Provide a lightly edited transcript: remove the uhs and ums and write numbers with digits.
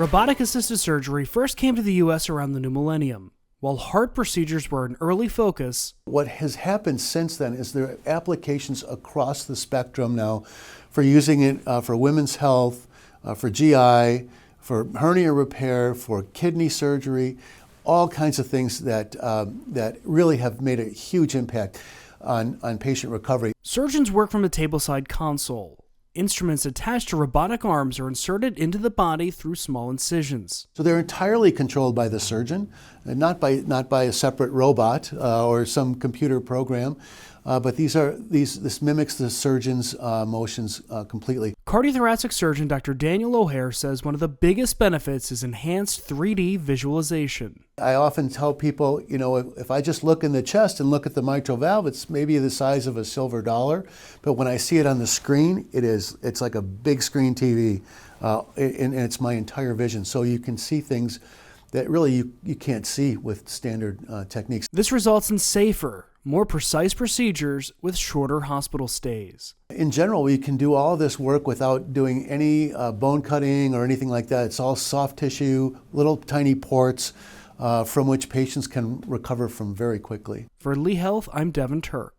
Robotic-assisted surgery first came to the U.S. around the new millennium. While heart procedures were an early focus, what has happened since then is there are applications across the spectrum now for using it for women's health, for GI, for hernia repair, for kidney surgery, all kinds of things that really have made a huge impact on patient recovery. Surgeons work from a tableside console. Instruments attached to robotic arms are inserted into the body through small incisions. So they're entirely controlled by the surgeon, not by a separate robot or some computer program, but this mimics the surgeon's motions completely. Cardiothoracic Surgeon Dr. Daniel O'Hare says one of the biggest benefits is enhanced 3D visualization. I often tell people, if I just look in the chest and look at the mitral valve, it's maybe the size of a silver dollar, but when I see it on the screen, it's like a big screen TV, and it's my entire vision. So you can see things that really you can't see with standard techniques. This results in safer, more precise procedures with shorter hospital stays. In general, we can do all of this work without doing any bone cutting or anything like that. It's all soft tissue, little tiny ports from which patients can recover from very quickly. For Lee Health, I'm Devin Turk.